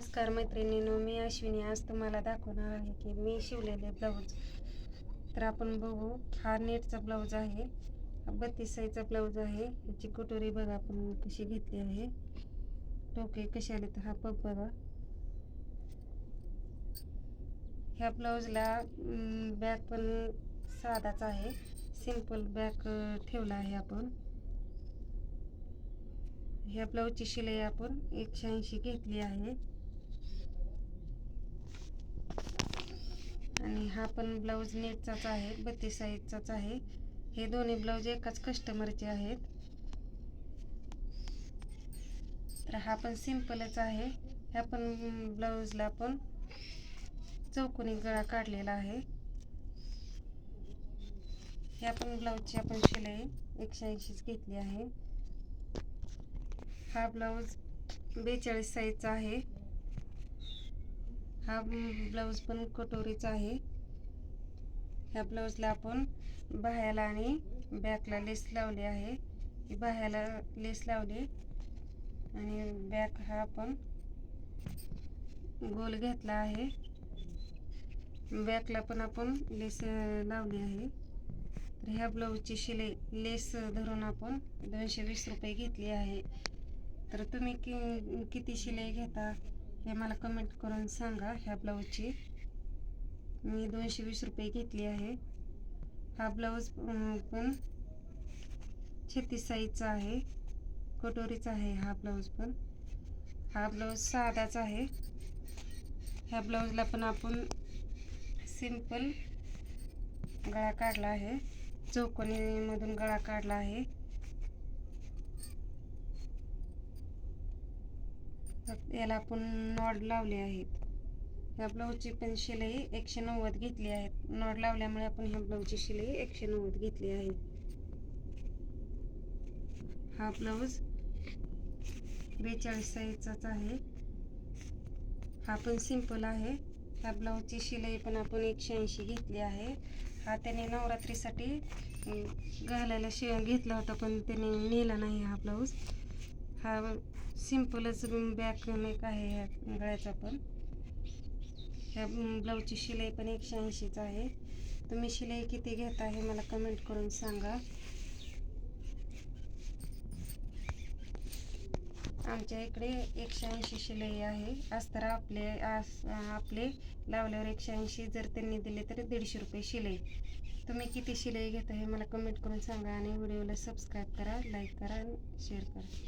नमस्कार मैत्रिणींनो, मी अश्विनी. आज तुम्हाला दाखवणार आहे की मी शिवलेले ब्लाऊज. तर आपण बघू. हा नेटचा ब्लाऊज आहे, हा 32 साईजचा ब्लाऊज आहे. याची कटोरी बघा आपण कशी घेतली आहे, टोके कसे आले तर हा पग बघा. ह्या ब्लाऊजला बॅक पण साधाच आहे, सिंपल बॅक ठेवला आहे आपण. ह्या ब्लाऊजची शिलाई आपण 180 घेतली आहे. आणि हा पण ब्लाऊज नेटचाच आहे, 32 साईजचाच आहे. हे दोन्ही ब्लाऊज एकाच कस्टमरचे आहेत. तर हा पण सिंपलच आहे. ह्या पण ब्लाऊजला आपण चौकोनी गळा काढलेला आहे. ह्या पण ब्लाऊजची आपण शिलाई 180 घेतली आहे. हा ब्लाऊज 42 साईजचा आहे. हा ब्लाऊज पण कटोरीचा आहे. ह्या ब्लाऊजला आपण बाह्याला आणि बॅकला लेस लावली आहे. बाह्याला लेस लावली आणि बॅक हा आपण गोल घेतला आहे. बॅकला पण आपण लेस लावली आहे. तर ह्या ब्लाऊजची शिलाई लेस धरून आपण 220 रुपये घेतली आहे. तर तुम्ही किती शिलाई घेता हे मला कमेंट करून सांगा. ह्या ब्लाऊजची मी 220 रुपये घेतली आहे. हा ब्लाऊज पण 36 साईजचा आहे, कटोरीचा आहे. हा ब्लाऊज पण, हा ब्लाऊज साधाच आहे. ह्या ब्लाऊजला पण आपण सिंपल गळा काढला आहे, चौकोनी मधून गळा काढला आहे. याला आपण नॉड लावले आहेत. ह्या ब्लाऊजची पण शिलाई 190 घेतली आहे. नॉड लावल्यामुळे आपण ह्या ब्लाऊजची शिलाई 190 घेतली आहे. हा ब्लाऊज 42 साईजचाच आहे. हा पण सिंपल आहे. ह्या ब्लाऊजची शिलाई पण आपण 180 घेतली आहे. हा त्याने नवरात्रीसाठी घालायला घेतला होता, पण त्याने नेला नाही हा ब्लाऊज. हा सिंपलच बॅक नेक आहे ह्या गळ्याचा पण. ह्या ब्लाऊजची शिलाई पण 180च आहे. तुम्ही शिलाई किती घेता हे मला कमेंट करून सांगा. आमच्या इकडे 180 शिलाई आहे. अस्तर आपले लावल्यावर 180, जर त्यांनी दिले तर 150 रुपये शिलाई. तुम्ही किती शिलाई घेता हे मला कमेंट करून सांगा. आणि व्हिडिओला सबस्क्राईब करा, लाईक करा आणि शेअर करा.